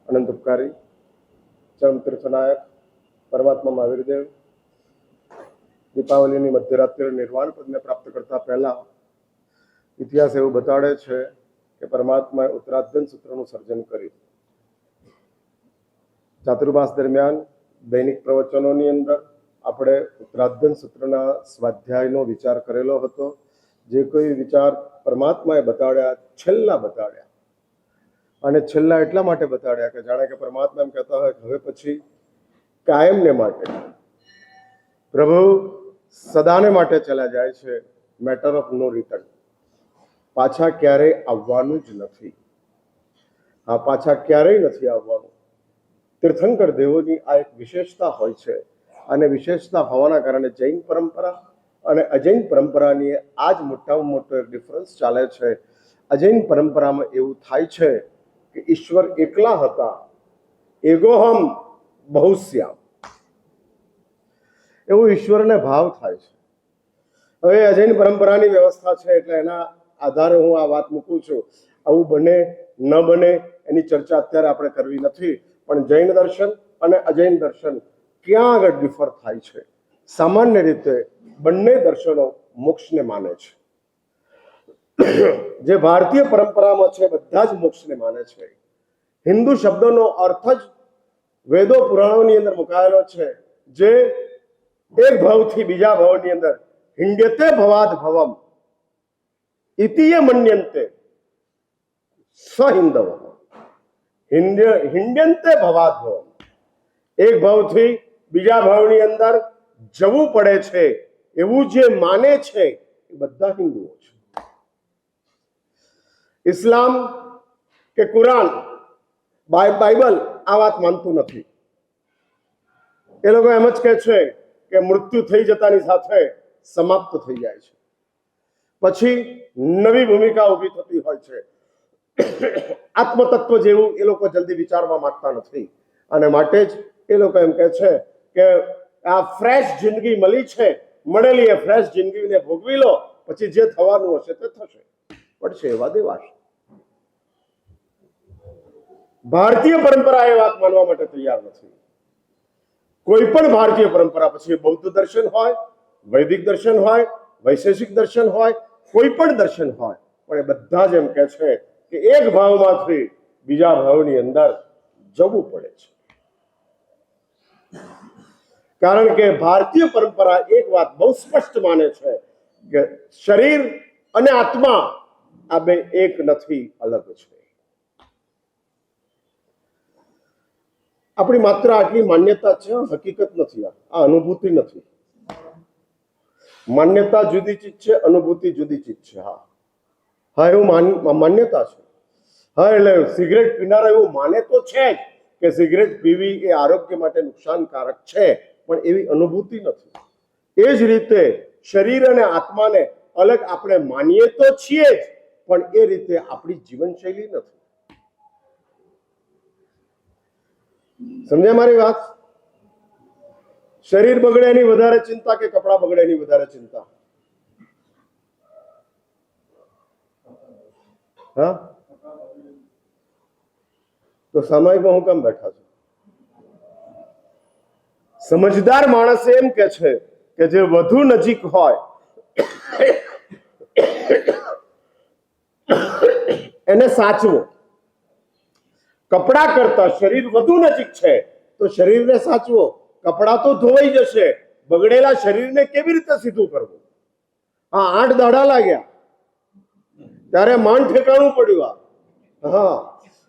અનંત ઉપકારી ચરમ તીર્થનાયક પરમાત્મા મહાવીરદેવ દીપાવલીની મધ્યરાત્રિ નિર્વાણ પદને પ્રાપ્ત કરતા પહેલા ઇતિહાસ એવું બતાડે છે કે પરમાત્માએ ઉત્તરાધન સૂત્રનું સર્જન કર્યું. ચાતુર્માસ દરમિયાન દૈનિક પ્રવચનોની અંદર આપણે ઉત્તરાધન સૂત્રના સ્વાધ્યાયનો વિચાર કરેલો હતો. જે કોઈ વિચાર પરમાત્માએ બતાડ્યા છેલ્લા બતાડ્યા, અને છેલ્લા એટલા માટે બતાડ્યા કે જાણે કે પરમાત્મા એમ કહેતા હોય કે હવે પછી કાયમને માટે પ્રભુ સદાને માટે ચલા જાય છે. મેટર ઓફ નો રિટર્ન, પાછા ક્યારેય આવવાનું જ નથી. આ પાછા ક્યારેય નથી આવવાનું. તીર્થંકર દેવોની આ એક વિશેષતા હોય છે, અને વિશેષતા હોવાના કારણે જૈન પરંપરા અને અજૈન પરંપરાની આ જ મોટામાં મોટો એક ડિફરન્સ ચાલે છે. અજૈન પરંપરામાં એવું થાય છે કે ઈશ્વર એકલા હતા, એગોહમ બહુશ્યામ, એવું ઈશ્વરને ભાવ થાય છે. હવે અજૈન પરંપરાની વ્યવસ્થા છે એટલે એના આધારે હું આ વાત મૂકું છું. આવું બને ન બને એની ચર્ચા અત્યારે આપણે કરવી નથી, પણ જૈન દર્શન અને અજૈન દર્શન ક્યાં આગળ ડિફર થાય છે? સામાન્ય રીતે બંને દર્શનો મોક્ષને માને છે. જે ભારતીય પરંપરામાં છે બધા જ મોક્ષને માને છે. હિન્દુ શબ્દનો અર્થ જ વેદો પુરાણોની અંદર મુકાયેલો છે, જે એક ભાવથી બીજા ભાવની અંદર હિંડ્યતે ભવાદ ભવમ ઇતિય મન્યંતે સહિંદવ હિંડ્યંતે ભવાદ ભવમ. એક ભાવથી બીજા ભાવની અંદર જવું પડે છે એવું જે માને છે એ બધા હિન્દુઓ છે. ઇસ્લામ કે કુરાન, બાઇબલ આ વાત માનતું નથી. એ લોકો એમ જ કહે છે કે મૃત્યુ થઈ જતાની સાથે સમાપ્ત થઈ જાય છે, પછી નવી ભૂમિકા ઊભી થતી હોય છે. આત્મતત્વ જેવું એ લોકો જલ્દી વિચારવા માંગતા નથી, અને માટે જ એ લોકો એમ કહે છે કે આ ફ્રેશ જિંદગી મળી છે, મળેલી એ ફ્રેશ જિંદગીને ભોગવી લો, પછી જે થવાનું હશે તે થશે, પડશે એવા દેવાશે. ભારતીય પરંપરા એ વાત માનવા માટે તૈયાર નથી. કોઈ પણ ભારતીય પરંપરા, પછી બૌદ્ધ દર્શન હોય, વૈદિક દર્શન હોય, વૈશેષિક દર્શન હોય, કોઈ પણ દર્શન હોય, પણ એ બધા જ એમ કહે છે કે એક ભાવમાંથી બીજા ભાવની અંદર જવું પડે છે. કારણ કે ભારતીય પરંપરા એક વાત બહુ સ્પષ્ટ માને છે કે શરીર અને આત્મા આ બે એક નથી, અલગ છે. આપણી માત્ર આટલી માન્યતા છે, હકીકત નથી. આ અનુભૂતિ નથી. માન્યતા જુદી ચીજ છે, અનુભૂતિ જુદી ચીજ છે. હા હા એવું માન્યતા છે. હા એટલે સિગરેટ પીનારા એવું માને તો છે જ કે સિગરેટ પીવી એ આરોગ્ય માટે નુકસાનકારક છે, પણ એવી અનુભૂતિ નથી. એ જ રીતે શરીર અને આત્માને અલગ આપણે માનીએ તો છીએ જ, પણ એ રીતે આપણી જીવનશૈલી નથી. સમજ્યા મારી વાત? શરીર બગડે એની વધારે ચિંતા કે કપડા બગડે એની વધારે ચિંતા? હા, તો સામાયિકમાં હું કેમ બેઠા છું? સમજદાર માણસ એમ કે છે કે જે વધુ નજીક હોય એને સાચવો. કપડા કરતા શરીર વધુ નજીક છે તો શરીરને સાચવો. કપડા તો ધોવાઈ જશે, બગડેલા શરીરને કેવી રીતે સીધું કરવું? હા, 8 દાડા લાગ્યા ત્યારે માંડ ઠેકાણું પડ્યું. હા,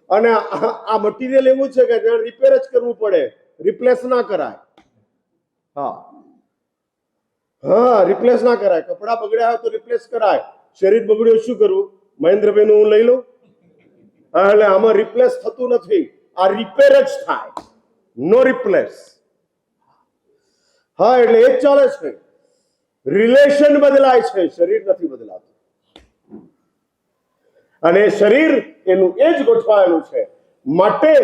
અને આ મટીરિયલ એવું છે કે રિપેર જ કરવું પડે, રિપ્લેસ ના કરાય. હા હા, રિપ્લેસ ના કરાય. કપડા બગડ્યા હોય તો રિપ્લેસ કરાય, શરીર બગડ્યું શું કરવું? મહેન્દ્રભાઈ નું હું લઈ લઉં? એટલે આમાં રિપ્લેસ થતું નથી, આ રિપેર જ થાય, નો રિપ્લેસ. હા, એટલે એ જ ચાલે છે. રિલેશન બદલાય છે, શરીર નથી બદલાતું. અને શરીર એનું એ જ ગોઠવાયેલું છે. માટે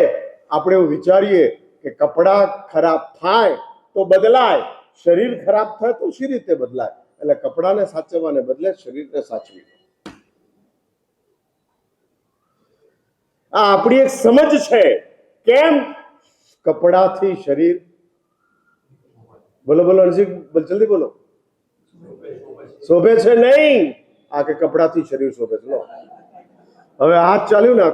આપણે એવું વિચારીએ કે કપડા ખરાબ થાય તો બદલાય, શરીર ખરાબ થાય તો શી રીતે બદલાય? એટલે કપડાને સાચવવાને બદલે શરીરને સાચવી. આ આપણી એક સમજ છે કેમ? કપડાથી શરીર, બોલો બોલો અરજી, જલ્દી બોલો. શોભે છે નહીં, આ કે કપડાથી શરીર શોભે છે. હવે હાથ ચાલ્યું ને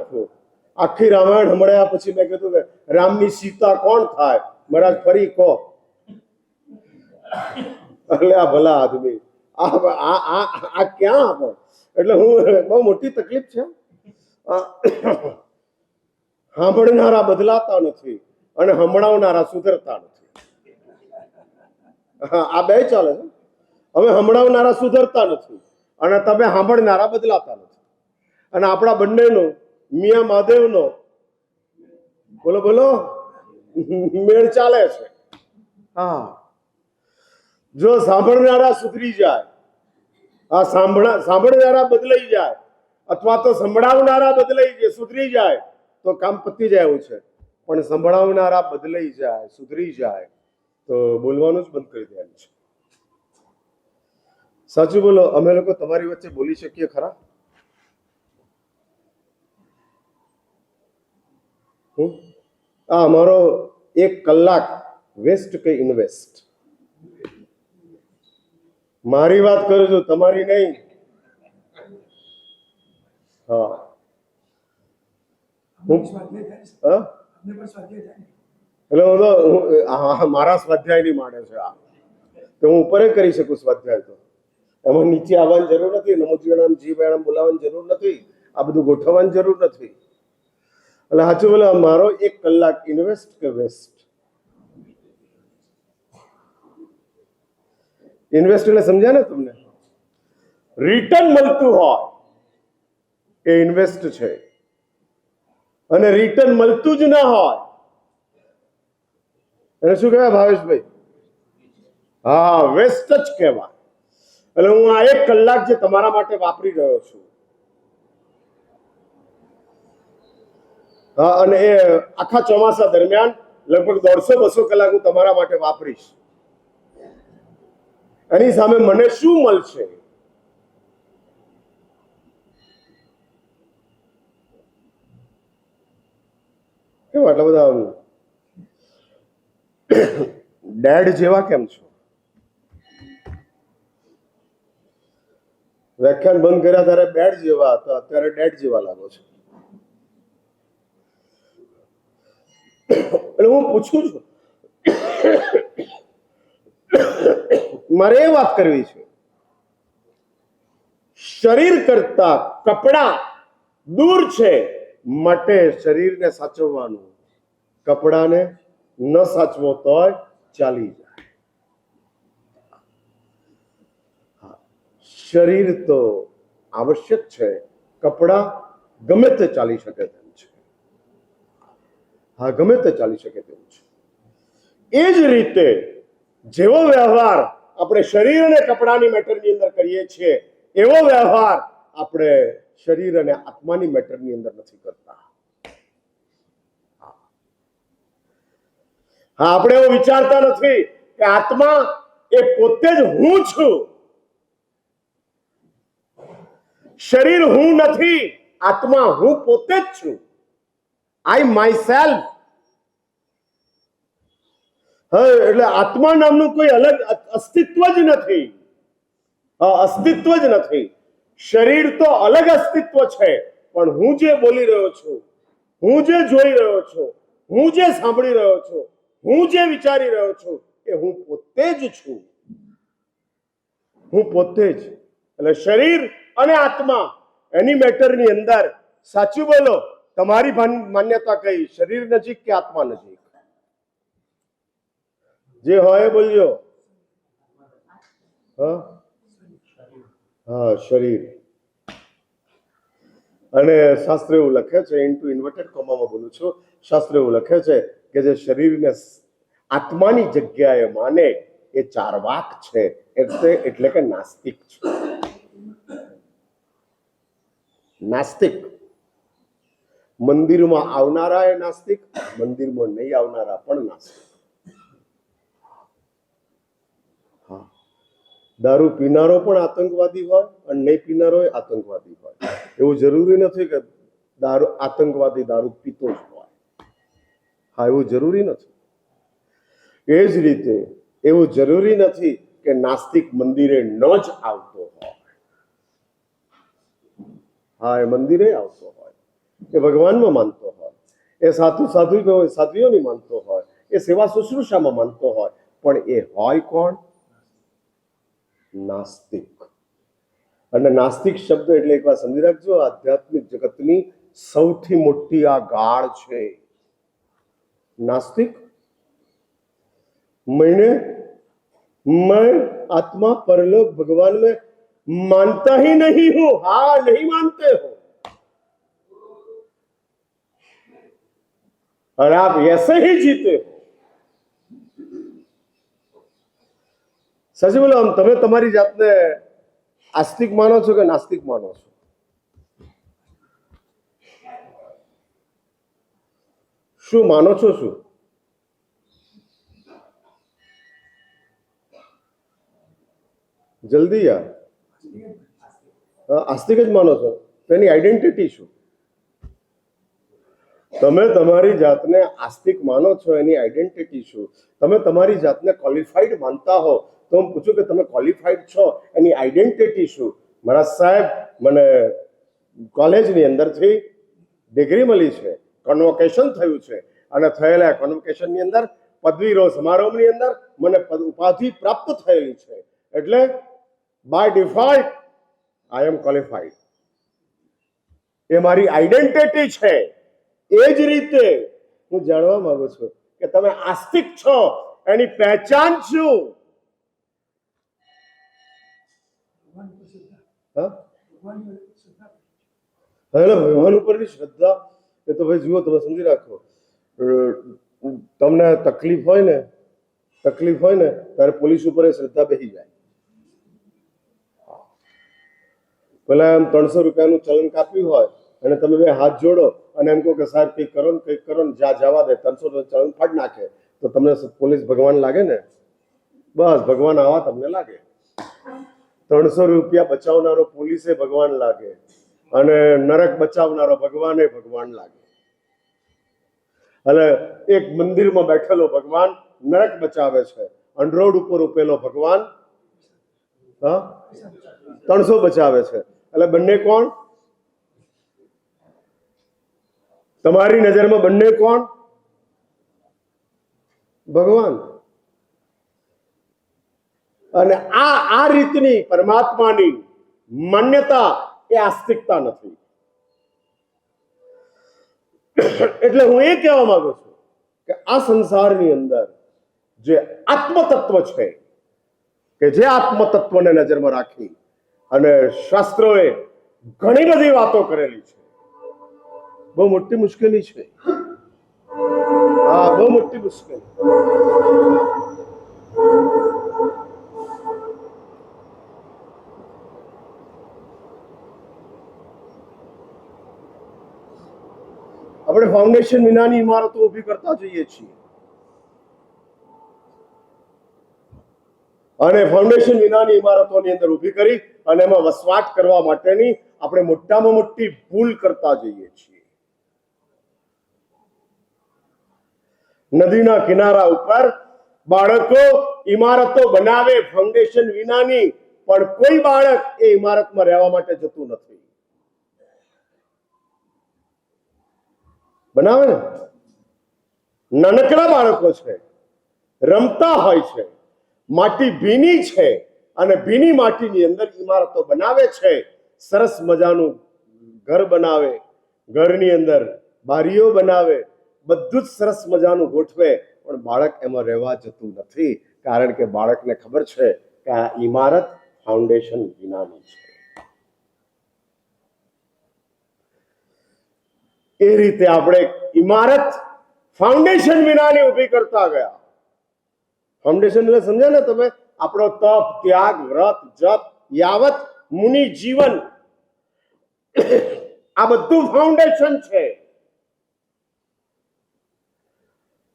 આખી રામાયણ હમણાં પછી મેં કીધું કે રામની સીતા કોણ થાય મહારાજ, ફરી કહો. એટલે આ ભલા આદમી આ ક્યાં આપો? એટલે હું બહુ મોટી તકલીફ છે. સાંભળનારા બદલાતા નથી અને હમણાવનારા સુધરતા નથી. આ બે ચાલે છે. હવે હમણાવનારા સુધરતા નથી અને તમે સાંભળનારા બદલાતા નથી. અને આપણા બંનેનો મિયા મહાદેવનો બોલો બોલો મેળ ચાલે છે. હા, જો સાંભળનારા સુધરી જાય, આ સાંભળનારા બદલાઈ જાય અથવા તો સંભળાવનારા બદલાઈ જાય, સુધરી જાય તો કામ પતી જાય એવું છે. પણ સંભળાવનારા બદલાઈ જાય, સુધરી જાય તો બોલવાનું જ બંધ કરી દેવાનું છે. સાચું બોલો, અમે લોકો તમારી વચ્ચે બોલી શકીએ ખરા? આ અમારો 1 કલાક વેસ્ટ કે ઇન્વેસ્ટ? મારી વાત કરું છું, તમારી નહીં. હા, એટલે હું તો મારા સ્વાધ્યાય ની માંડે છે આ, તો હું ઉપર કરી શકું સ્વાધ્યાય. તો એમાં નીચે આવવાની જરૂર નથી, નમોજીવનમ જીવનમ બોલાવવાની જરૂર નથી, આ બધું ગોઠવવાની જરૂર નથી. એટલે સાચું બોલે, મારો 1 કલાક ઇન્વેસ્ટ કે વેસ્ટ? ઇન્વેસ્ટ એટલે સમજ્યા ને તમને? રિટર્ન મળતું હોય એ ઇન્વેસ્ટ છે, અને રિટર્ન મળતું જ ના હોય એને શું કહેવાય ભાવેશભાઈ? હા, વેસ્ટ જ કહેવાય. એટલે હું આ 1 કલાક જે તમારા માટે વાપરી રહ્યો છું, હા, અને એ આખા ચોમાસા દરમિયાન લગભગ 150-200 કલાક હું તમારા માટે વાપરીશ. એની સામે મને શું મળશે? કેમ આટલા બધા ડેડ જેવા કેમ છો? વ્યાખ્યાન બંધ કર્યા ત્યારે બેડ જેવા હતા, અત્યારે ડેડ જેવા લાગો છો. એટલે હું પૂછું છું, મારે એ વાત કરવી છે, શરીર કરતા કપડા દૂર છે, માટે શરીરને સાચવવાનું, કપડાને ન સાચવો તોય ચાલી જાય. શરીર તો આવશ્યક છે, કપડા ગમે તે ચાલી શકે તેમ છે. હા, ગમે તે ચાલી શકે તેમ છે. એ જ રીતે જેવો વ્યવહાર આપણે શરીર અને કપડાની મેટરની અંદર કરીએ છીએ, એવો વ્યવહાર આપણે શરીર અને આત્માની મેટરની અંદર નથી કરતા. હા, આપણે એવું વિચારતા નથી કે આત્મા એ પોતે જ હું છું. શરીર હું નથી, આત્મા હું પોતે જ છું. I my self. એટલે આત્મા નામનું કોઈ અલગ અસ્તિત્વ જ નથી. અસ્તિત્વ જ નથી. શરીર તો અલગ અસ્તિત્વ છે, પણ હું જે બોલી રહ્યો છું, હું જે જોઈ રહ્યો છું, હું જે સાંભળી રહ્યો છું, હું જે વિચારી રહ્યો છું, એ હું પોતે જ છું. હું પોતે જ. એટલે શરીર અને આત્મા એની મેટરની અંદર, સાચું બોલો, તમારી માન્યતા કઈ? શરીર નજીક કે આત્મા નજીક? જે હોય બોલજો. હા, શરીર. અને શાસ્ત્ર એવું લખે છે, ઇન્ટુ ઇન્વર્ટેડ કોમામાં બોલું છું, શાસ્ત્ર એવું લખે છે કે જે શરીરને આત્માની જગ્યાએ માને એ ચાર્વાક છે, એટલે કે નાસ્તિક છે. નાસ્તિક. મંદિરમાં આવનારા એ નાસ્તિક, મંદિરમાં નહીં આવનારા પણ નાસ્તિક. હા, દારૂ પીનારો પણ આતંકવાદી હોય અને નહીં પીનારો આતંકવાદી હોય. એવું જરૂરી નથી કે આતંકવાદી દારૂ પીતો જ હોય. હા, એવું જરૂરી નથી. એ જ રીતે એવું જરૂરી નથી કે નાસ્તિક મંદિરે ન જ આવતો હોય. હા, એ મંદિરે આવતો હોય, એ ભગવાનમાં માનતો હોય, એ સાધ્વીઓની માનતો હોય, એ સેવા શુશ્રૂષામાં માનતો હોય, પણ એ હોય કોણ? નાસ્તિક. અને નાસ્તિક શબ્દ એટલે એકવાર સમજી રાખજો, આધ્યાત્મિક જગતની સૌથી મોટી આ ગાળ છે. નાસ્તિક मैं आत्मा परलोक भगवान में मानता ही नहीं हूं. हाँ, नहीं मानते हो और आप ऐसे ही जीते हो. સાચું બોલો, આમ તમે તમારી જાતને આસ્તિક માનો છો કે નાસ્તિક માનો છો? શું માનો છો? શું જલ્દી યાર, આસ્તિક જ માનો છો? તેની આઈડેન્ટિટી શું? તમે તમારી જાતને આસ્તિક માનો છો, એની આઈડેન્ટિટી શું? તમે તમારી જાતને ક્વોલિફાઈડ માનતા હો તો હું પૂછું કે તમે ક્વોલિફાઈડ છો, એની આઈડેન્ટિટી શું? મારા સાહેબ, મને કોલેજની અંદરથી ડિગ્રી મળી છે, કન્વોકેશન થયું છે, અને થયેલા કન્વોકેશનની અંદર પદવીરોહ સમારોહની અંદર મને ઉપાધિ પ્રાપ્ત થયેલી છે, એટલે by default I am qualified. એ મારી આઈડેન્ટિટી છે. એ જ રીતે હું જાણવા માંગુ છું કે તમે આસ્તિક છો, એની પહેચાન શું? ભગવાન ઉપરની શ્રદ્ધા એ તો ભાઈ જુઓ, તમે સમજી રાખો, તમને તકલીફ હોય ને ત્યારે પોલીસ ઉપર એ શ્રદ્ધા બેસી જાય. પેલા એમ 300 રૂપિયાનું ચલણ કાપ્યું હોય અને તમે બે હાથ જોડો અને એમ કહો કે સાહેબ કંઈક કરો ને, જવા દે, 300 ચલણ ફાડ નાખે, તો તમને પોલીસ ભગવાન લાગે ને? બસ, ભગવાન આવા તમને લાગે. 300 રૂપિયા બચાવનારો પોલીસે ભગવાન લાગે, અને નરક બચાવનારો ભગવાને ભગવાન લાગે. એટલે એક મંદિરમાં બેઠેલો ભગવાન નરક બચાવે છે, અને રોડ ઉપર ઉભેલો ભગવાન 300 બચાવે છે. એટલે બંને કોણ? તમારી નજરમાં બંને કોણ? ભગવાન. અને આ રીતની પરમાત્માની માન્યતા એ આસ્તિકતા નથી. એટલે હું એ કહેવા માંગુ છું કે આ સંસારની અંદર જે આત્મતત્વ છે, કે જે આત્મતત્વને નજરમાં રાખી અને શાસ્ત્રોએ ઘણી બધી વાતો કરેલી છે, બહુ મોટી મુશ્કેલી છે. હા, બહુ મોટી મુશ્કેલી. આપણે ફાઉન્ડેશન વિનાની ઇમારતો ઊભી કરતા જઈએ છીએ, અને ફાઉન્ડેશન વિનાની ઇમારતોની અંદર ઊભી કરી અને એમાં વસવાટ કરવા માટેની આપણે મોટામાં મોટી ભૂલ કરતા જઈએ છીએ. નદીના કિનારા ઉપર બાળકો ઇમારતો બનાવે ફાઉન્ડેશન વિનાની, પણ કોઈ બાળક એ ઇમારતમાં રહેવા માટે જતું નથી. બનાવે ને, નાનકડા બાળકો છે, રમતા હોય છે, માટી ભીની છે, અને ભીની માટીની અંદર ઇમારતો બનાવે છે. સરસ મજાનું ઘર બનાવે, ઘરની અંદર બારીઓ બનાવે, બધું જ સરસ મજાનું ગોઠવે, પણ બાળક એમાં રહેવા જતું નથી, કારણ કે બાળકને ખબર છે કે આ ઇમારત ફાઉન્ડેશન વિનાની છે. એ રીતે આપણે ઇમારત ફાઉન્ડેશન વિનાની ઊભી કરતા ગયા. ફાઉન્ડેશન એટલે સમજ્યા ને તમે? આપણો તપ, ત્યાગ, વ્રત, જપ, યાવત મુનિ જીવન, આ બધું ફાઉન્ડેશન છે.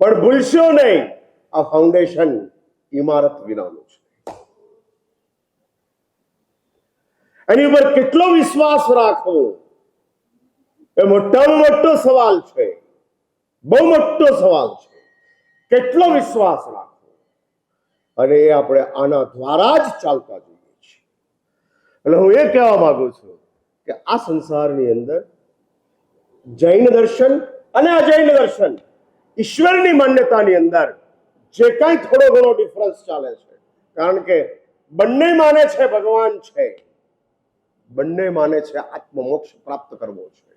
પણ ભૂલશો નહીં, આ ફાઉન્ડેશન ઇમારત વિનાનું છે. એની ઉપર કેટલો વિશ્વાસ રાખવો એ મોટામાં મોટો સવાલ છે. બહુ મોટો સવાલ છે. કેટલો વિશ્વાસ રાખવો, અને એ આપણે આના દ્વારા જ ચાલતા જોઈએ છીએ. એટલે હું એ કહેવા માંગુ છું કે આ સંસારની અંદર જૈન દર્શન અને અજૈન દર્શન, ઈશ્વરની માન્યતાની અંદર જે કાંઈ થોડો ઘણો ડિફરન્સ ચાલે છે, કારણ કે બંને માને છે ભગવાન છે, બંને માને છે આત્મમોક્ષ પ્રાપ્ત કરવો છે,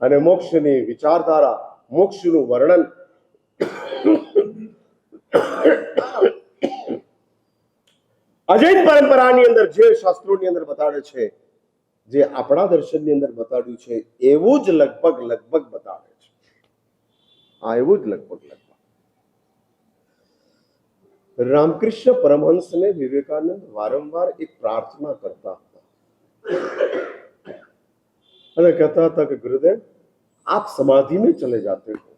અને મોક્ષની વિચારધારા, મોક્ષનું વર્ણન અજૈન પરંપરાની અંદર જે શાસ્ત્રોની અંદર બતાડે છે, જે આપણા દર્શનની અંદર બતાડ્યું છે, એવું જ લગભગ બતાડે છે. આ એવું જ લગભગ રામકૃષ્ણ પરમહંસને વિવેકાનંદ વારંવાર એક પ્રાર્થના કરતા હતા અને કહેતા હતા કે ગુરુદેવ आप समाधि में चले जाते हो.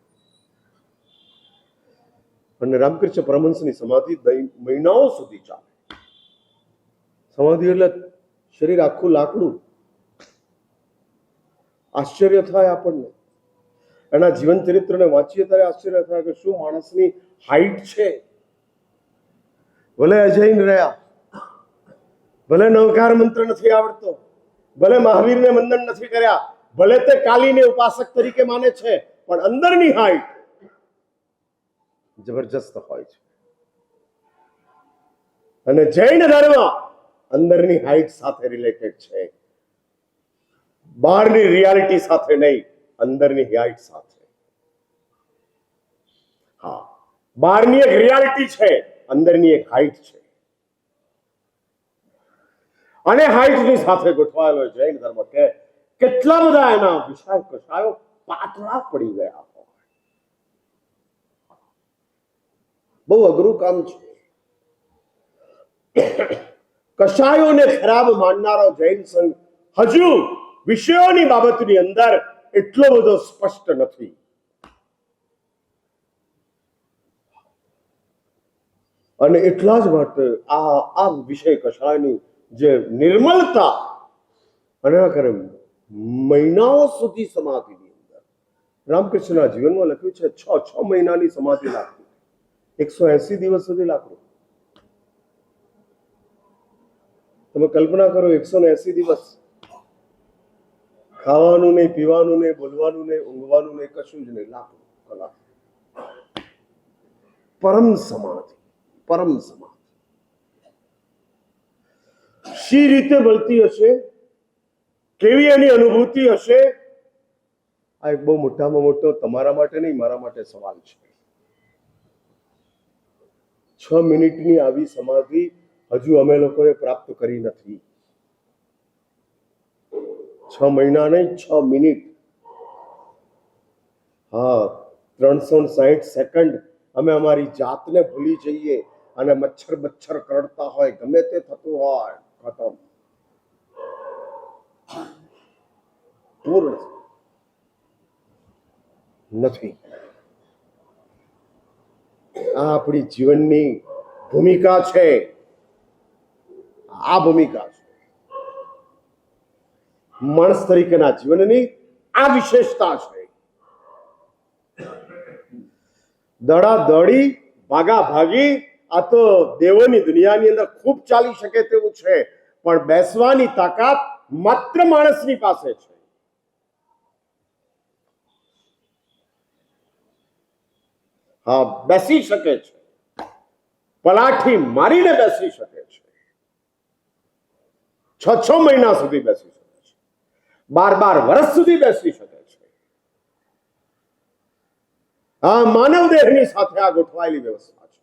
અને રામકૃષ્ણ પરમહંસની સમાધિ મહિનાઓ સુધી ચાલે. સમાધિ એટલે શરીર આખું લાકડું. આશ્ચર્ય થાય આપણને. એના જીવન ચરિત્રને વાંચીએ ત્યારે આશ્ચર્ય થાય કે શું માણસની હાઈટ છે. ભલે અજૈન રહ્યા, ભલે નવકાર મંત્ર નથી આવડતો, ભલે મહાવીરને વંદન નથી કર્યા, ભલે તે કાલીને ઉપાસક તરીકે માને છે, પણ અંદરની હાઈટ જબરજસ્ત હોય છે. અને જૈન ધર્મ અંદરની હાઈટ સાથે રિલેટેડ છે, બહારની રિયાલિટી સાથે નહીં, અંદરની હાઈટ સાથે. હા, બહારની એક રિયાલિટી છે, અંદરની એક હાઈટ છે, અને હાઈટની સાથે ગોઠવાયેલો જૈન ધર્મ કે કેટલા બધા એના વિષય કષાયો પાતળા પડી ગયા હોય. બહુ અઘરું કામ છે. કષાયોને ખરાબ માનનારો જૈન સંઘ હજુ વિષયોની બાબતની અંદર એટલો બધો સ્પષ્ટ નથી. અને એટલા જ માટે આ વિષય કષાયની જે નિર્મલતા, અને મહિનાઓ સુધી સમાધિની અંદર રામકૃષ્ણના જીવનમાં લખ્યું છે 6 મહિનાની સમાધિ લાગતી, 180 દિવસ સુધી લાગતું. તમે કલ્પના કરો, 180 દિવસ ખાવાનું નહીં, પીવાનું નહીં, બોલવાનું નહીં, ઊંઘવાનું નહીં, કશું જ નહીં, લાખો કલાક. પરમ સમાધિ, પરમ સમાધિ શી રીતે મળતી હશે, કેવી એની અનુભૂતિ હશે, આ એક બહુ મોટામાં મોટો તમારા માટે નહીં, મારા માટે સવાલ છે. 6 મિનિટની આવી સમાધિ હજુ અમે લોકોએ પ્રાપ્ત કરી નથી. 6 મહિના નહીં, 6 મિનિટ. હા, 360 સેકન્ડ અમે અમારી જાતને ભૂલી જઈએ અને મચ્છર કરડતા હોય, ગમે તે થતું હોય, ખતમ, પૂર્ણ નથી. આ આપણી જીવનની ભૂમિકા છે. આ ભૂમિકા છે માણસ તરીકેના જીવનની. આ વિશેષતા છે. દડા દડી, ભાગા ભાગી, આ તો દેવોની દુનિયાની અંદર ખૂબ ચાલી શકે તેવું છે, પણ બેસવાની તાકાત માત્ર માણસની પાસે છે. હા, બેસી શકે છે, પલાઠી મારીને બેસી શકે છે, 6 મહિના સુધી બેસી શકે છે, 12 વર્ષ સુધી બેસી શકે છે. આ માનવ દેહની સાથે આ ગોઠવાયેલી વ્યવસ્થા છે.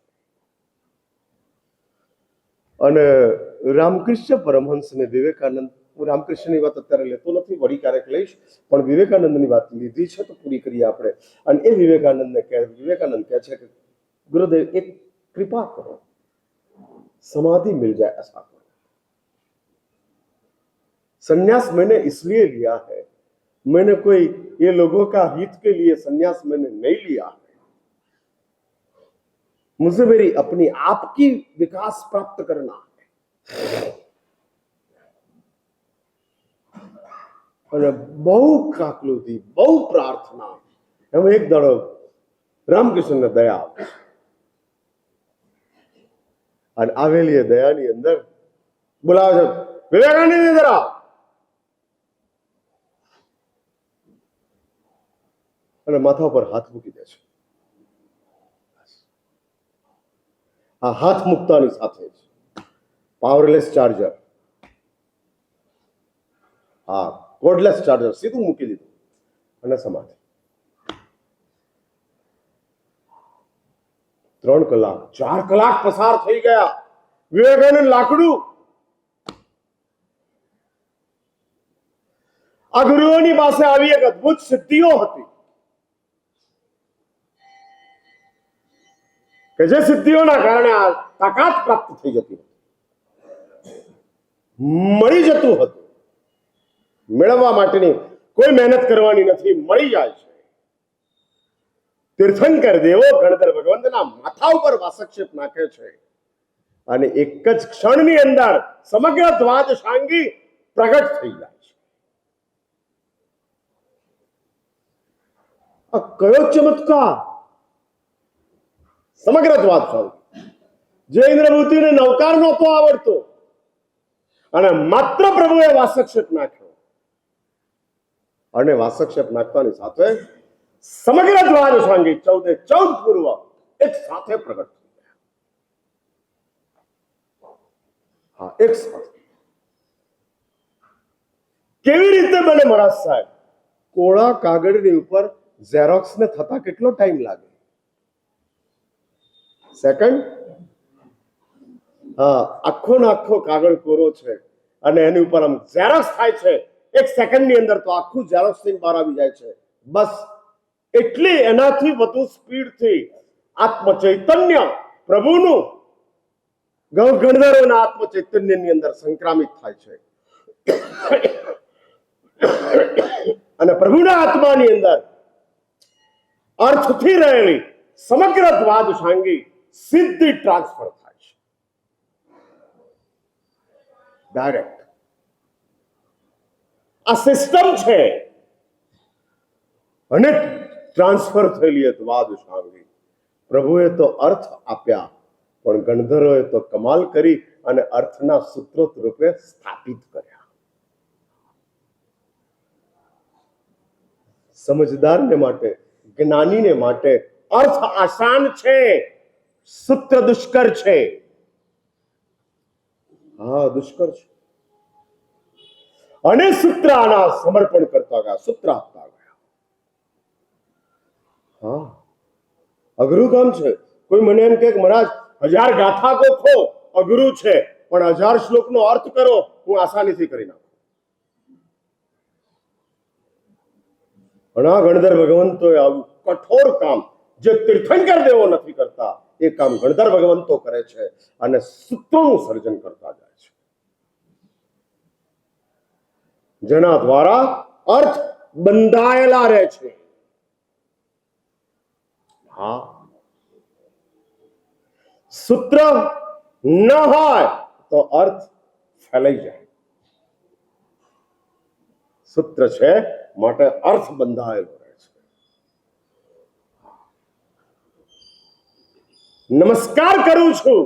અને રામકૃષ્ણ પરમહંસ ને વિવેકાનંદ, હું રામકૃષ્ણની વાત અત્યારે લેતો નથી, વળી ક્યારેક લઈશ, પણ વિવેકાનંદની વાત લીધી છે તો પૂરી કરીએ આપણે. અને એ વિવેકાનંદ કહે છે કે गुरुदेव एक कृपा करो, समाधि मिल जाए ऐसा करो. संन्यास मैंने इसलिए लिया है, मैंने कोई ये लोगों का हित के लिए संन्यास मैंने नहीं लिया है. मुझे मेरी अपनी आपकी विकास प्राप्त करना है. અને બહુ કાકલુથી, બહુ પ્રાર્થના. એમ એક દાડો રામકૃષ્ણને દયા આવે અને આવેલી એ દયાની અંદર બોલાવે છે, વિવેકાનંદ જરા. અને માથા પર હાથ મૂકી દે છે. આ હાથ મૂકતાની સાથે જ પાવરલેસ ચાર્જર, હા કોર્ડલેસ ચાર્જર સીધું મૂકી દીધું અને સમાધિ. 3 કલાક 4 કલાક પસાર થઈ ગયા. વિવેકાનંદ લાકડું. આ ગુરુઓની પાસે આવી એક અદ્ભુત સિદ્ધિઓ હતી કે જે સિદ્ધિઓના કારણે આ તાકાત પ્રાપ્ત થઈ જતી હતી, મળી જતું હતું. મેળવવા માટેની કોઈ મહેનત કરવાની નથી, મળી જાય છે. તીર્થંકર દેવો ગણધર ભગવંતના માથા ઉપર વાસક્ષેપ નાખે છે અને એક જ ક્ષણની અંદર સમગ્ર દ્વાદ શાંગી પ્રગટ થઈ જાય છે. આ કયો ચમત્કાર! સમગ્ર દ્વાદ શાંગી, જે ઇન્દ્રભૂતિને નવકાર નહોતો આવડતો અને માત્ર પ્રભુએ વાસક્ષેપ નાખ્યો અને વાસક્ષેપ નાખવાની સાથે સમગ્ર દ્વાદ શાંગી 14 પૂર્વ એક સાથે પ્રગટ થઈ ગયા. હા, એક સાથે. કેવી રીતે બને મહારાજ સાહેબ? કોળા કાગળની ઉપર ઝેરોક્સ ને થતા કેટલો ટાઈમ લાગે? સેકન્ડ. હા, આખો ને આખો કાગળ કોરો છે અને એની ઉપર આમ ઝેરોક્સ થાય છે. 1 સેકન્ડની અંદર તો આખું ઝેરોક્સ થઈને બહાર આવી જાય છે. બસ એટલી એનાથી વધુ સ્પીડથી આત્મ ચૈતન્ય પ્રભુનું ગણધરોના આત્મ ચૈતન્યની અંદર સંક્રામિત થાય છે અને પ્રભુના આત્માની અંદર અર્થથી રહેલી સમગ્ર દ્વાદ શાંગી સીધી ટ્રાન્સફર થાય છે ડાયરેક્ટ. આ સિસ્ટમ છે અને ટ્રાન્સફર થયેલી દ્વાદ શાંગી. પ્રભુએ તો અર્થ આપ્યા પણ ગણધરોએ તો કમાલ કરી અને અર્થના સૂત્રો રૂપે સ્થાપિત કર્યા. સમજદારને માટે, જ્ઞાનીને માટે અર્થ આસાન છે, સૂત્ર દુષ્કર છે. હા, દુષ્કર છે. અને સૂત્ર આના સમર્પણ કરતા ગયા, સૂત્ર આપતા ગયા. હા, અઘરું કામ છે. કોઈ મને એમ કે મહારાજ 1000 ગાથા ગોખો, અઘરું છે, પણ 1000 શ્લોકનો અર્થ કરો, હું આસાનીથી કરી નાખું. ઘણા ગણધર ભગવંતોએ આવું કઠોર કામ જે તીર્થંકર દેવો નથી કરતા એ કામ ગણધર ભગવંતો કરે છે અને સૂત્રોનું સર્જન કરતા જાય છે જેના દ્વારા અર્થ બંધાયેલા રહે છે. હા, સૂત્ર ન હોય તો અર્થ ફેલાઈ જાય. સૂત્ર છે માટે અર્થ બંધાયેલો રહે છે. નમસ્કાર કરું છું,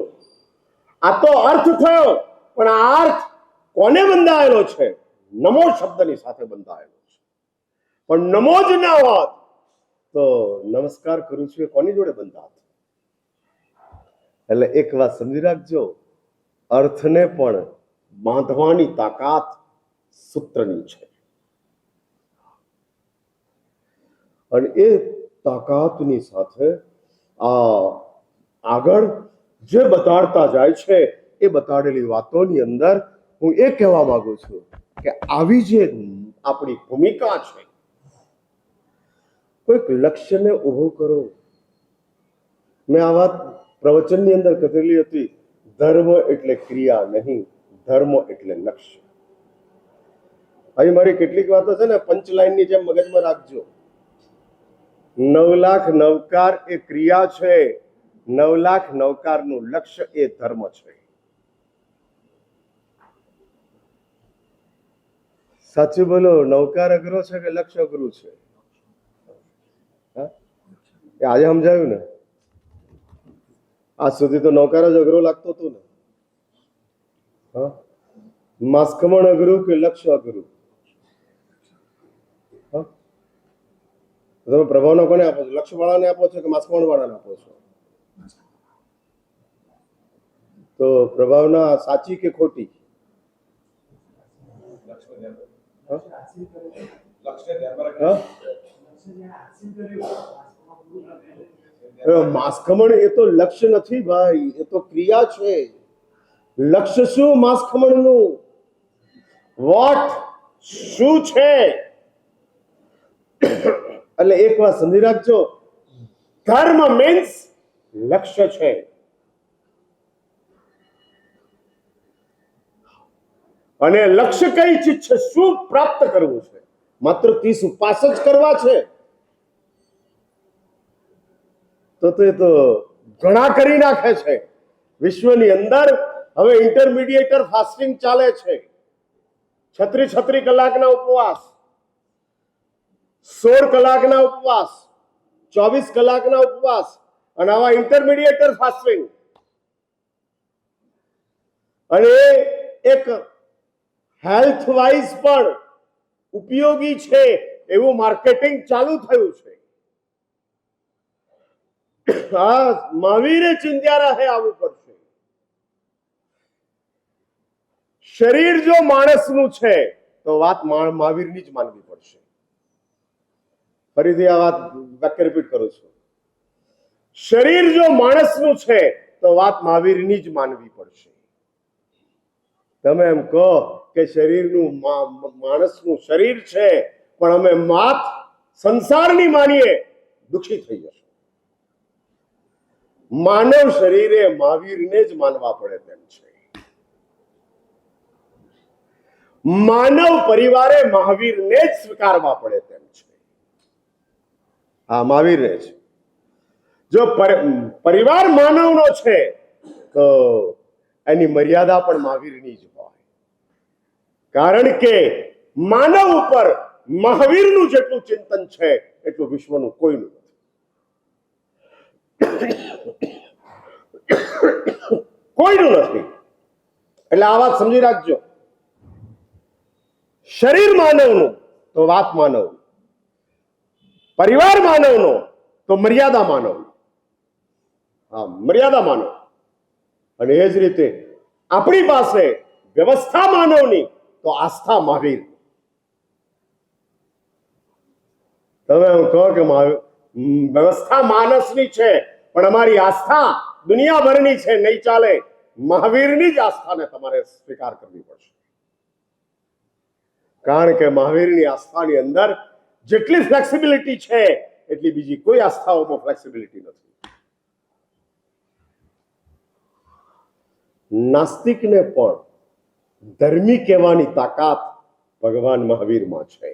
આ તો અર્થ થયો, પણ આ અર્થ કોને બંધાયેલો છે? નમો શબ્દની સાથે બંધાયેલો છે. પણ નમો જ ના હોત તો નમસ્કાર કરું છું એ કોની જોડે બંધાત? એટલે એક વાત સમજી રાખજો, અર્થને પણ બાંધવાની તાકાત સૂત્રની છે અને એ તાકાતની સાથે આ આગળ જે બતાડતા જાય છે એ બતાડેલી વાતોની અંદર હું એ કહેવા માંગુ છું કે આવી જે આપણી ભૂમિકા છે, કોઈક લક્ષ્યને ઊભું કરો. મેં આ વાત પ્રવચનની અંદર કહેલી હતી, ધર્મ એટલે ક્રિયા નહીં, ધર્મ એટલે લક્ષ્ય. અહીં મારી કેટલીક વાતો છે ને પંચલાઈનની જેમ મગજમાં રાખજો. 9 લાખ નવકાર એ ક્રિયા છે, 9 લાખ નવકારનું લક્ષ્ય એ ધર્મ છે. સાચું બોલો, નવકાર અઘરો છે કે લક્ષ્ય અઘરું છે? એ આજે સમજાયું ને? આજ સુધી તો નૌકાર જ અઘરો લાગતો હતો ને. હા, માસ્કમણ અઘરું કે લક્ષ્ય અઘરું? હા, તમે પ્રભાવનો કોને આપો છો? લક્ષ્ય વાળાને આપો છો કે માસ્કમણ વાળાને આપો છો? તો પ્રભાવના સાચી કે ખોટી? માસ્કમણ એ તો લક્ષ્ય નથી ભાઈ, એ તો ક્રિયા છે. લક્ષ્ય શું માસ્કમણ નું? વોટ શું છે? એટલે એક વાત સમજી રાખજો, ધર્મ મીન્સ લક્ષ્ય છે. અને લક્ષ્ય કઈ ચીજ છે? શું પ્રાપ્ત કરવું છે? માત્ર 30 ઉપવાસ જ કરવા છે? તો એ તો ઘણા કરી નાખે છે. વિશ્વની અંદર હવે ઇન્ટરમીડિયેટર ફાસ્ટિંગ ચાલે છે. 36 કલાકના ઉપવાસ, 16 કલાકના ઉપવાસ, 24 કલાકના ઉપવાસ, અને આવા ઇન્ટરમીડિયેટર ફાસ્ટિંગ. અને એક હેલ્થ વાઇઝ પણ ઉપયોગી છે એવું માર્કેટિંગ ચાલુ થયું છે. હા, મહાવીરે ચિંત્યા રહે આવવું પડશે. શરીર જો માણસનું છે તો વાત મહાવીરની જ માનવી પડશે. ફરીથી આ વાક્ય રિપીટ કરું છું. શરીર જો માણસનું છે તો વાત મહાવીરની જ માનવી પડશે. તમે એમ કહો કે શરીરનું માણસનું શરીર છે પણ અમે માત સંસારની માનીએ, દુખી થઈ જશે. માનવ શરીરે મહાવીરને જ માનવા પડે તેમ છે. માનવ પરિવારે મહાવીરને જ સ્વીકારવા પડે તેમ છે. હા, મહાવીરને જ. જો પરિવાર માનવનો છે તો એની મર્યાદા પણ મહાવીરની જ હોય. કારણ કે માનવ ઉપર મહાવીરનું જેટલું ચિંતન છે એટલું વિશ્વનું કોઈનું નથી. કોઈનું નથી. એટલે આ વાત સમજી રાખજો. શરીર માનવનું તો વાત માનવ, પરિવાર માનવનો તો મર્યાદા માનવ. હા, મર્યાદા માનવ. અને એ જ રીતે આપણી પાસે વ્યવસ્થા માનવની તો આસ્થા મહાવીર. તમે એમ કહો કે વ્યવસ્થા માણસની છે પણ અમારી આસ્થા દુનિયાભરની છે, નહીં ચાલે. મહાવીરની જ આસ્થાને તમારે સ્વીકાર કરવી પડશે. કારણ કે મહાવીરની આસ્થાની અંદર જેટલી ફ્લેક્સિબિલિટી છે એટલી બીજી કોઈ આસ્થાઓમાં ફ્લેક્સિબિલિટી નથી. નાસ્તિકને પણ ધર્મી કહેવાની તાકાત ભગવાન મહાવીરમાં છે.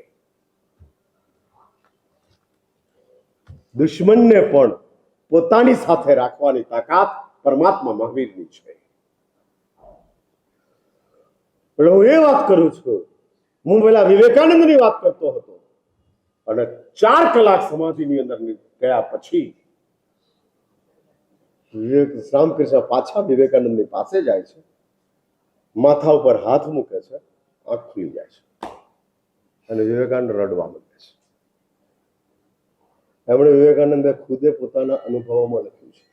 દુશ્મનને પણ પોતાની સાથે રાખવાની તાકાત પરમાત્મા મહાવીરની છે. હું એ વાત કરું છું, હું પેલા વિવેકાનંદની વાત કરતો હતો અને 4 કલાક સમાધિની અંદર ગયા પછી રામકૃષ્ણ પાછા વિવેકાનંદની પાસે જાય છે, માથા ઉપર હાથ મૂકે છે, આંખ ખુલી જાય છે અને વિવેકાનંદ રડવા માંડે છે. એમણે વિવેકાનંદે ખુદે પોતાના અનુભવોમાં લખ્યું છે.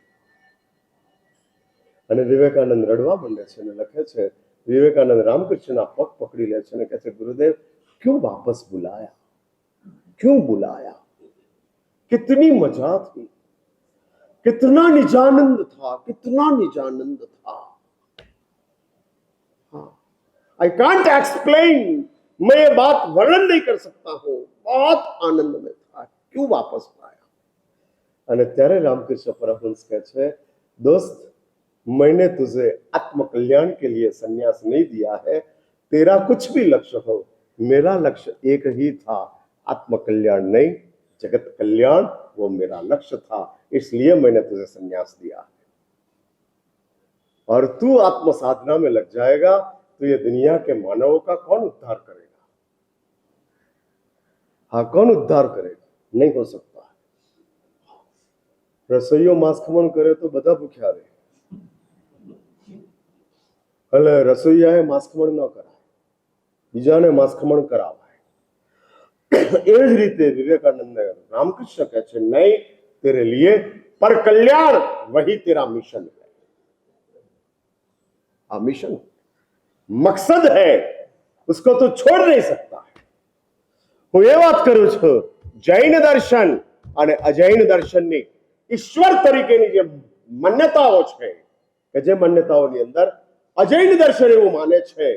અને વિવેકાનંદ રડવા માંડે છે અને લખે છે, વિવેકાનંદ रामकृष्ण पग पकड़ी ले છે અને કહે છે, गुरुदेव क्यों वापस बुलाया, क्यों बुलाया, कितनी मजा थी, कितना निजानंद था, कितना निजानंद था. आई कांट एक्सप्लेन, मैं ये बात वर्णन नहीं कर सकता हूं, बहुत आनंद में था, क्यों वापस आया. અને ત્યારે रामकृष्ण परमहंस કહે છે, दोस्त मैंने तुझे आत्म कल्याण के लिए संन्यास नहीं दिया है, तेरा कुछ भी लक्ष्य हो, मेरा लक्ष्य एक ही था, आत्म कल्याण नहीं, जगत कल्याण, वो मेरा लक्ष्य था, इसलिए मैंने तुझे संन्यास दिया है. और तू आत्म साधना में लग जाएगा तो ये दुनिया के मानवों का कौन उद्धार करेगा? हाँ, कौन उद्धार करेगा? नहीं हो सकता. રસોઈયો માંસખમણ કરે તો બધા ભૂખ્યા રહે, એટલે રસોઈયાએ માંસખમણ ન કરાય, બીજાને માંસખમણ કરાવાય. એ જ રીતે વિવેકાનંદ રામકૃષ્ણ કહે છે, નહીં તેરે લીએ પર કલ્યાણ વહી તેરા મિશન है. આ મિશન મકસદ है, उसको तो छोड़ नहीं सकता. હું એ વાત કરું છું, જૈન દર્શન અને અજૈન દર્શનની ઈશ્વર તરીકેની જે માન્યતાઓ છે, કે જે માન્યતાઓની અંદર અજૈન દર્શન એવું માને છે,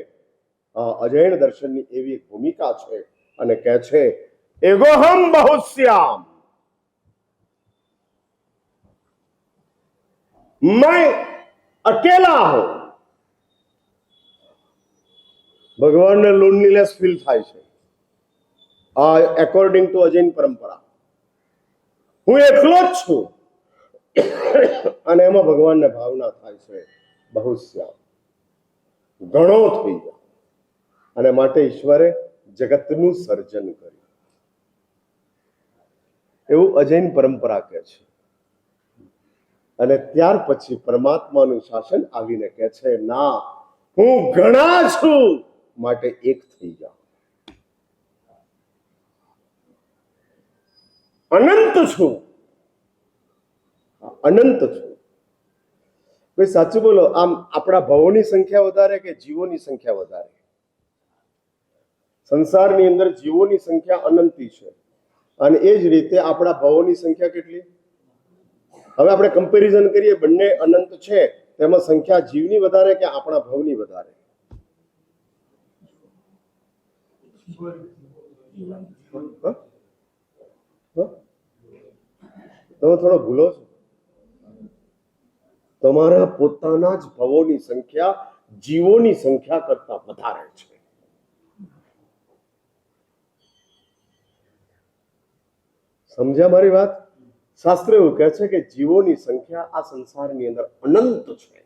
અજૈન દર્શનની એવી એક ભૂમિકા છે અને કહે છે, એગોહમ બહુશ્યામ, मैं अकेला हूं. ભગવાનને લોનલીનેસ ફીલ થાય છે, એકોર્ડિંગ ટુ અજૈન પરંપરા. હું એકલો જ છું અને એમાં ભગવાનને ભાવના થાય છે બહુશ્યામ, ઘણો થઈ જાય. અને માટે ઈશ્વરે જગતનું સર્જન કર્યું, એવું અજૈન પરંપરા કહે છે. અને ત્યાર પછી પરમાત્માનું શાસન આવીને કહે છે, ના, હું ઘણા છું માટે એક થઈ જાઓ, અનંત છું, અનંત છું. ભાઈ સાચું બોલો, આમ આપણા ભવોની સંખ્યા વધારે કે જીવોની સંખ્યા વધારે? સંસારની અંદર જીવોની સંખ્યા અનંતી છે, અને એ જ રીતે આપણા ભવોની સંખ્યા કેટલી? હવે આપણે કમ્પેરિઝન કરીએ, બંને અનંત છે, તેમાં સંખ્યા જીવની વધારે કે આપણા ભવની વધારે? તમે થોડો ભૂલો છો. તમારા પોતાના જ ભવોની સંખ્યા જીવોની સંખ્યા કરતા વધારે છે. સમજ્યા મારી વાત? શાસ્ત્ર એવું કહે છે કે જીવોની સંખ્યા આ સંસારની અંદર અનંત છે,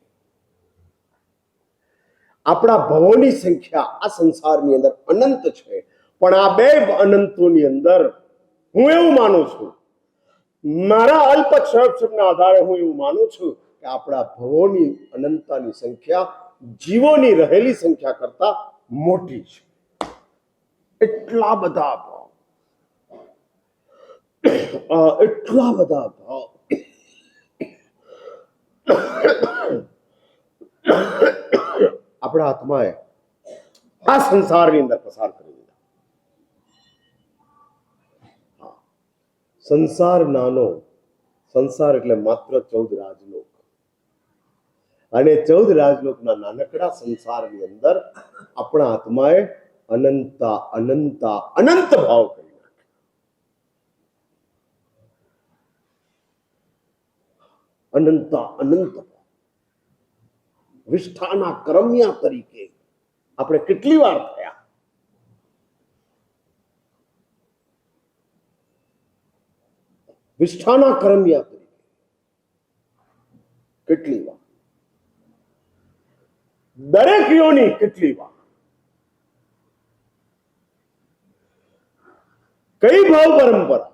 આપણા ભવોની સંખ્યા આ સંસારની અંદર અનંત છે. પણ આ બે અનંતોની અંદર હું એવું માનું છું, મારા અલ્પ ક્ષમના આધારે હું એવું માનું છું કે આપણા ભવોની અનંતતાની સંખ્યા જીવોની રહેલી સંખ્યા કરતા મોટી છે. એટલા બધા ભાવ, એટલા બધા ભાવ આપણા આત્માએ આ સંસારની અંદર પસાર કરી દીધા. સંસાર નાનો, સંસાર એટલે માત્ર 14 રાજલોક, અને 14 રાજલોકના નાનકડા સંસારની અંદર આપણા આત્માએ અનંતા અનંતા અનંત ભાવ કરી નાખ્યા. અનંતા અનંત ભાવ વિષ્ઠાના કરમ્યા તરીકે આપણે કેટલી વાર થયા. વિષ્ઠાના કરમ્યા તરીકે કેટલી વાર, દરેક યોની કેટલી વાર, કઈ ભાવ પરંપરા,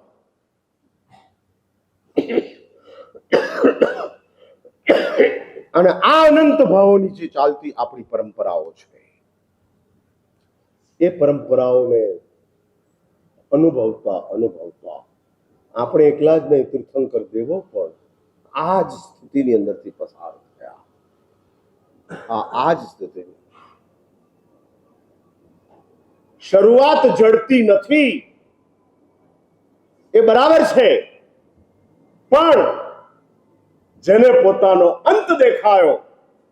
અને આ અનંત ભાવોની જે ચાલતી આપણી પરંપરાઓ છે, એ પરંપરાઓને અનુભવતા અનુભવતા આપણે એકલા જ નહીં, તીર્થંકર દેવો પણ આ જ સ્થિતિની અંદરથી પસાર થયા. આ જ સ્થિતિ, શરૂઆત જડતી નથી એ બરાબર છે, પણ જેને પોતાનો અંત દેખાયો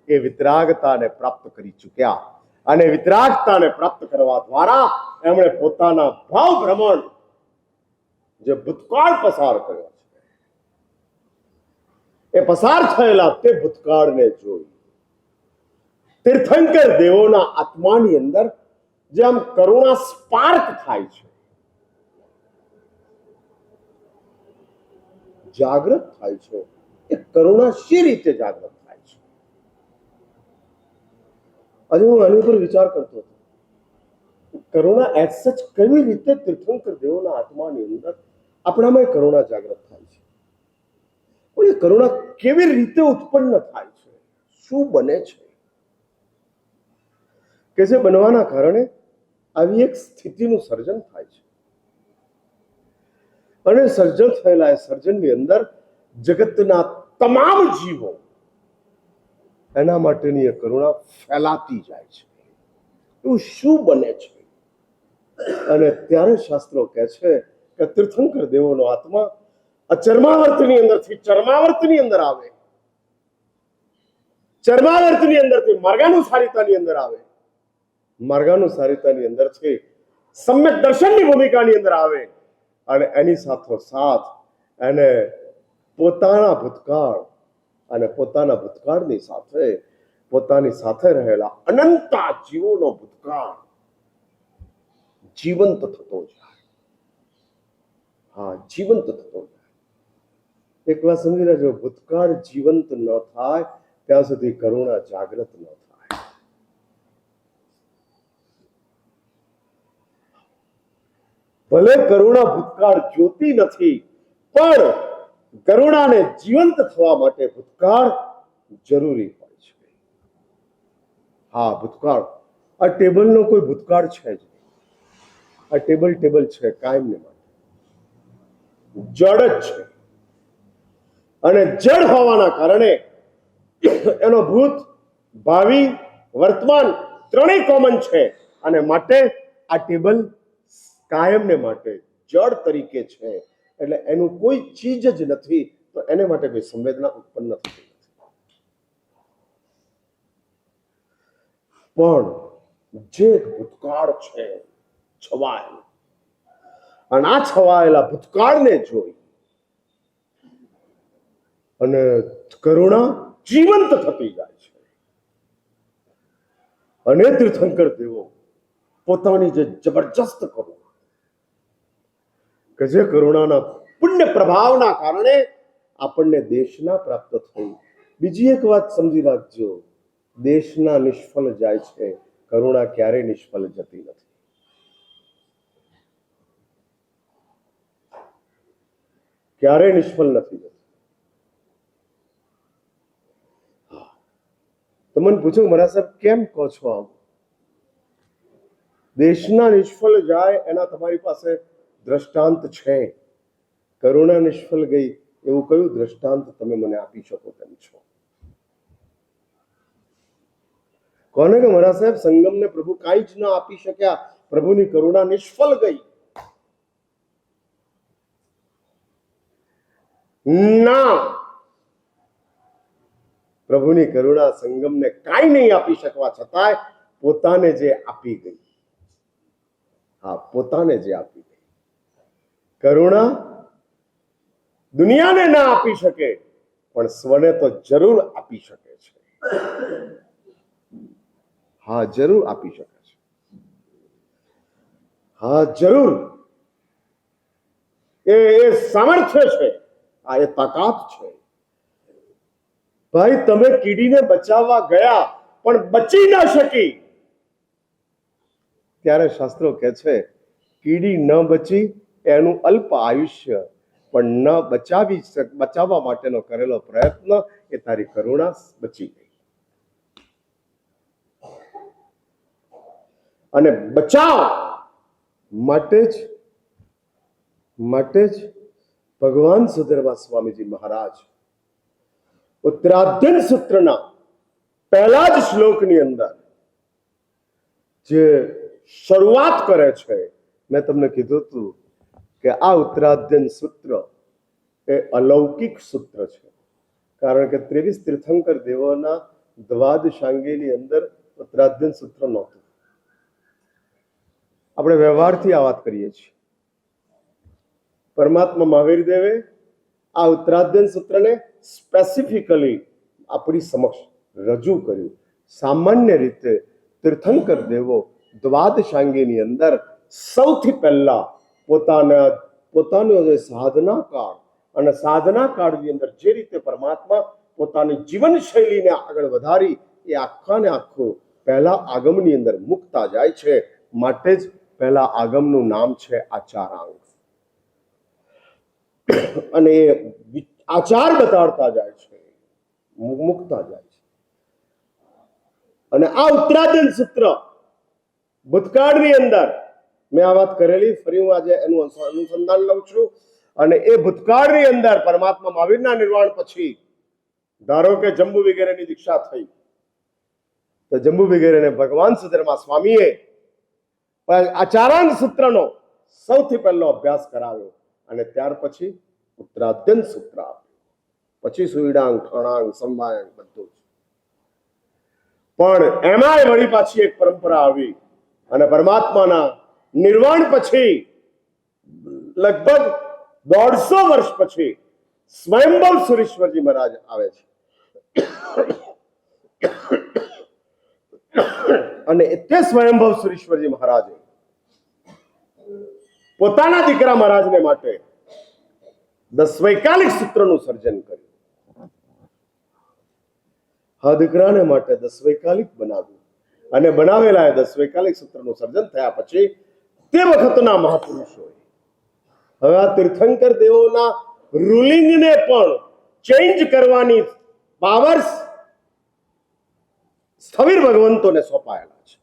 એ વિતરાગતાને પ્રાપ્ત કરી ચૂક્યા, અને વિતરાગતાને પ્રાપ્ત કરવા દ્વારા એમણે પોતાના ભાવ ભ્રમણ જે ભૂતકાળ પસાર કર્યો છે, એ પસાર થયેલા તે ભૂતકાળને જોઈ તીર્થંકર દેવોના આત્માની અંદર જે આમ કરુણા સ્પાર્ક થાય છે, જાગૃત થાય છે. એ કરુણા શી રીતે જાગૃત થાય છે? આજે હું આની પર વિચાર કરતો હતો, કરુણા એઝ સચ કેવી રીતે તીર્થંકર દેવોના આત્માની અંદર આપણામાં કરુણા જાગૃત થાય છે. કરુણા કેવી રીતે ઉત્પન્ન થાય છે, શું બને છે કે જે બનવાના કારણે આવી એક સ્થિતિનું સર્જન થાય છે અને સર્જન થયેલા એ સર્જનની અંદર જગતના તમામ જીવો એના માટેની એ કરુણા ફેલાતી જાય છે. એવું શું બને છે? અને ત્યારે શાસ્ત્રો કહે છે કે તીર્થંકર દેવોનો આત્મા અચર્માવર્તની અંદરથી ચર્માવર્તની અંદર આવે, ચર્માવર્તની અંદરથી માર્ગાનુસારિતાની અંદર આવે, માર્ગાનુસારિતાની અંદરથી સમ્યક દર્શનની ભૂમિકાની અંદર આવે અને એની સાથોસાથ એને પોતાના ભૂતકાળ અને પોતાના ભૂતકાળની સાથે પોતાની સાથે રહેલા અનંતા જીવોનો ભૂતકાળ જીવંત થતો જાય. હા, જીવંત થતો જાય. એક વાત સમજી લેજો, ભૂતકાળ જીવંત ન થાય ત્યાં સુધી કરુણા જાગૃત ન થાય. ભલે કરુણા ભૂતકાળ જોતી નથી, પણ કરુણાને જીવંત થવા માટે ભૂતકાળ જરૂરી હોય છે. હા, ભૂતકાળ. આ ટેબલનો કોઈ ભૂતકાળ છે જ. આ ટેબલ છે કાયમને માટે, જડ જ છે અને જડ હોવાના કારણે એનો ભૂત, ભાવિ, વર્તમાન ત્રણેય કોમન છે અને માટે આ ટેબલ કાયમને માટે જડ તરીકે છે. એટલે એનું કોઈ ચીજ જ નથી, તો એને માટે કોઈ સંવેદના ઉત્પન્ન થતી નથી. પણ જે ભૂતકાળ છે છવાયેલું, અને આ છવાયેલા ભૂતકાળને જોઈ અને કરુણા જીવંત થતી જાય છે. અને તીર્થંકર દેવો પોતાની જે જબરજસ્ત કરુણા, કે જે કરુણાના પુણ્ય પ્રભાવના કારણે આપણને દેશના પ્રાપ્ત થઈ. બીજી એક વાત સમજી રાખજો, દેશના નિષ્ફળ જાય છે, કરુણા ક્યારેય નિષ્ફળ જતી નથી. ક્યારેય નિષ્ફળ નથી જતી. તમને પૂછો, મારા સાહેબ કેમ કહો છો આવું? દેશના નિષ્ફળ જાય એના તમારી પાસે દ્રષ્ટાંત છે. કરુણા નિષ્ફળ ગઈ એવું કયું દ્રષ્ટાંત તમે મને આપી શકો તેમ છો? કોને કે મારા સાહેબ સંગમને પ્રભુ કાંઈ જ ન આપી શક્યા, પ્રભુની કરુણા નિષ્ફળ ગઈ. ના, પ્રભુની કરુણા સંગમને કાંઈ નહીં આપી શકવા છતાંય પોતાને જે આપી ગઈ. હા, પોતાને જે આપી ગઈ. કરુણા દુનિયાને ના આપી શકે, પણ સ્વને તો જરૂર આપી શકે છે. હા, જરૂર આપી શકે છે. હા, જરૂર. એ સામર્થ્ય છે, આ એ તાકાત છે. ભાઈ, તમે કીડીને બચાવવા ગયા પણ બચી ના શકી, ત્યારે શાસ્ત્રો કહે છે કીડી ન બચી એનું અલ્પ આયુષ્ય, પણ ન બચાવવા માટેનો કરેલો પ્રયત્ન એ તારી કરુણા બચી ગઈ. અને બચાવ માટે જ ભગવાન સુધર્મા સ્વામીજી મહારાજ ઉત્તરાધ્યન સૂત્રના પહેલા જ શ્લોકની અંદર જે શરૂઆત કરે છે, મેં તમને કીધું હતું કે આ ઉત્તરાધ્યન સૂત્ર એ અલૌકિક સૂત્ર છે. કારણ કે 23 તીર્થંકર દેવોના દ્વાદશાંગીની અંદર ઉત્તરાધ્યન સૂત્ર નહોતું. આપણે વ્યવહારથી આ વાત કરીએ છીએ. પરમાત્મા મહાવીર દેવે આ ઉત્તરાધ્યન સૂત્રને સ્પેસિફિકલી આપણી સમક્ષ રજૂ કર્યું. સામાન્ય રીતે તીર્થંકર દેવો દ્વાદશાંગીની અંદર સૌથી પહેલા પોતાનો જે સાધના કાળ અને સાધના કાળની અંદર જે રીતે પરમાત્મા પોતાની જીવન શૈલીને આગળ વધારી, એ આખાને આખું પહેલા આગમની અંદર મૂકતા જાય છે. માટે જ પહેલા આગમનું નામ છે આચારાંગ. અને આચાર બતાડતા જાય છે, મૂકતા જાય છે. અને આ ઉત્તરાધન સૂત્ર ભૂતકાળની અંદર મેં આ વાત કરેલી, ફરી હું આજે એનું અનુસંધાન લઉં છું. અને એ ભૂતકાળની અંદર પરમાત્મા મહાવીરના નિર્વાણ પછી ધારો કે જંબુ વગેરેની દીક્ષા થઈ, તો જંબુ વગેરેને ભગવાન સુધર્મા સ્વામીએ આચારાંગ સૂત્રનો સૌથી પહેલો અભ્યાસ કરાવ્યો અને ત્યાર પછી ઉત્તરાધ્યન સૂત્ર આપ્યું, પછી સુઈડાંગ, ઠાણાંગ, સંવાયંગ બધું જ. પણ એમાંય વળી પાછી એક પરંપરા આવી અને પરમાત્માના નિર્વાણ પછી લગભગ 150 વર્ષ પછી સ્વયંભવ સુરેશ્વરજી મહારાજ આવે છે. અને તે સ્વયંભવ સુરેશ્વરજી મહારાજે પોતાના દીકરા મહારાજને માટે 10 વૈકાલિક સૂત્રનું સર્જન કર્યું. હા, દીકરાને માટે 10 વૈકાલિક બનાવ્યું અને બનાવેલા 10 વૈકાલિક સૂત્રનું સર્જન થયા પછી તે વખતના મહાપુરુષોએ હવે આ તીર્થંકર દેવોના રૂલિંગને પણ ચેન્જ કરવાની પાવર્સ સ્થવિર ભગવંતોને સોંપાયેલા છે.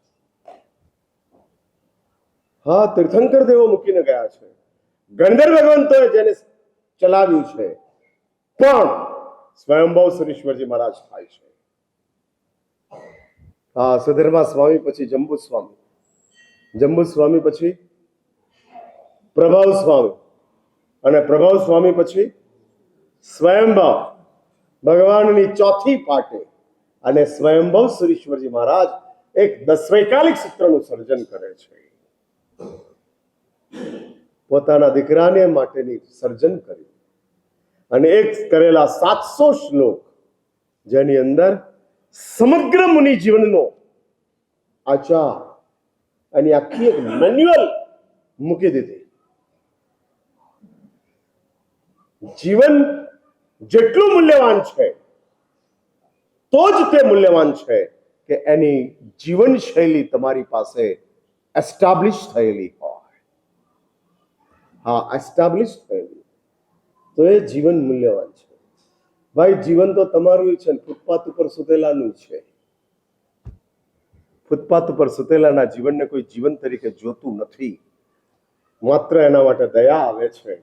હા, તીર્થંકર દેવો મૂકીને ગયા છે, ગણધર ભગવંતોએ જેને ચલાવ્યું છે, પણ સ્વયંભવ સુરેશ્વરજી મહારાજ થાય છે. હા, સુધર્મા સ્વામી પછી જંબુ સ્વામી, જંબુ સ્વામી પછી પ્રભાવ સ્વામી અને પ્રભાવ સ્વામી પછી સ્વયંભવ ભગવાનની ચોથી પાટે અને સ્વયંભવ સુરેશ્વરજી મહારાજ એક 10 વૈકાલિક સૂત્રનું સર્જન કરે છે. પોતાના દીકરાને માટેની સર્જન કર્યું અને એક કરેલા 700 શ્લોક, જેની અંદર સમગ્ર મુનિ જીવનનો આચાર અને આખી એક મેન્યુઅલ મૂકી દીધી. જીવન જેટલું મૂલ્યવાન છે તો જ તે મૂલ્યવાન છે કે એની જીવન શૈલી તમારી પાસે એસ્ટાબ્લિશ થયેલી હોય. હા, એસ્ટાબ્લિશ થયેલી તો એ જીવન મૂલ્યવાન છે. ભાઈ, જીવન તો તમારું છે ને ફૂટપાથ ઉપર સુતેલાનું છે. ફૂટપાથ ઉપર સુતેલાના જીવનને કોઈ જીવન તરીકે જોતું નથી, માત્ર એના માટે દયા આવે છે.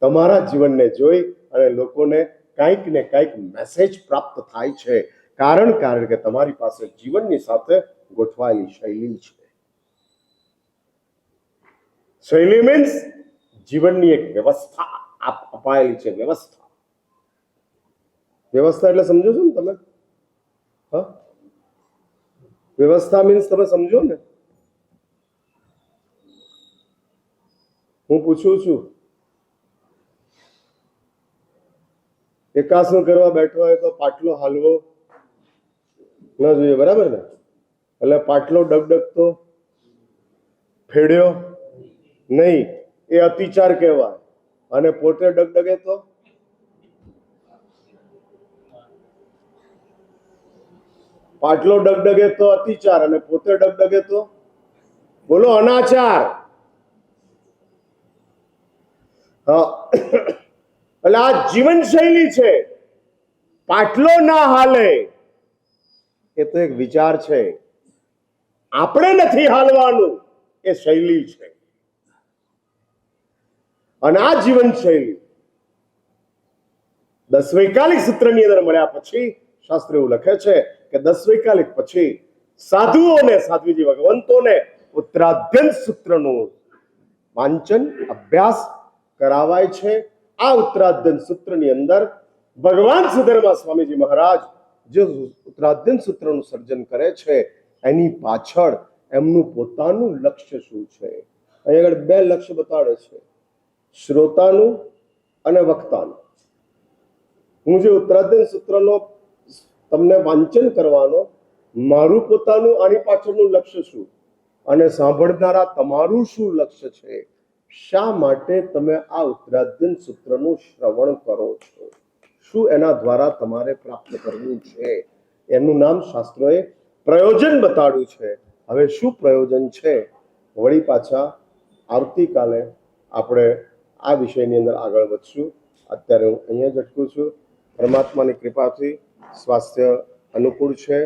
તમારા જીવનને જોઈ અને લોકોને કંઈક ને કંઈક મેસેજ પ્રાપ્ત થાય છે, કારણ કે તમારી પાસે જીવનની સાથે ગોઠવાયેલી શૈલી છે. શૈલી મીન્સ જીવનની એક વ્યવસ્થા અપાયેલી છે. વ્યવસ્થા, વ્યવસ્થા એટલે સમજો છો ને તમે? હા, વ્યવસ્થા મીન્સ તમે સમજો ને? હું પૂછું છું, એકાસન કરવા બેઠો હોય તો પાટલો હાલવો ન જોઈએ, બરાબર ને? એટલે પાટલો ડગડગતો ફેડ્યો નહીં, એ અતિચાર કહેવાય. અને પોતે ડગડગે તો પાટલો ડગડગે તો અતિચાર અને પોતે ડગડગે તો બોલો અનાચાર. હા, એટલે આ જીવન શૈલી છે. પાટલો ના હાલે એ તો એક વિચાર છે, આપણે નથી હાલવાનું એ શૈલી છે. અને આ જીવન શૈલી 10 વૈકાલિક સૂત્રની અંદર મળ્યા પછી શાસ્ત્ર એવું લખે છે કે 10 વૈકાલિક પછી સાધુઓને, સાધ્વીજી ભગવંતોને ઉત્તરાધ્યન સૂત્રનું વાંચન, અભ્યાસ કરાવાય છે. આ ઉત્તરાધ્યન સૂત્રની અંદર ભગવાન સુધર્મા સ્વામીજી મહારાજ જે ઉત્તરાધ્યન સૂત્રનું સર્જન કરે છે એની પાછળ એમનું પોતાનું લક્ષ્ય શું છે? અહીં આગળ 2 લક્ષ્ય બતાડે છે, શ્રોતાનું અને વક્તાનું. હું જે ઉત્તરાધ્યન સૂત્રનો તમને વાંચન કરવાનો, મારું પોતાનું આની પાછળનું લક્ષ્ય શું અને સાંભળનારા તમારું શું લક્ષ્ય છે? શા માટે તમે આ ઉત્તરાધ્યન સૂત્રનું શ્રવણ કરો છો? શું એના દ્વારા તમારે પ્રાપ્ત કરવું છે? એનું નામ શાસ્ત્રોએ પ્રયોજન બતાડ્યું છે. હવે શું પ્રયોજન છે, વળી પાછા આવતીકાલે આપણે આ વિષયની અંદર આગળ વધશું. અત્યારે હું અહીંયા જ અટકું છું. પરમાત્માની કૃપાથી સ્વાસ્થ્ય અનુકૂળ છે.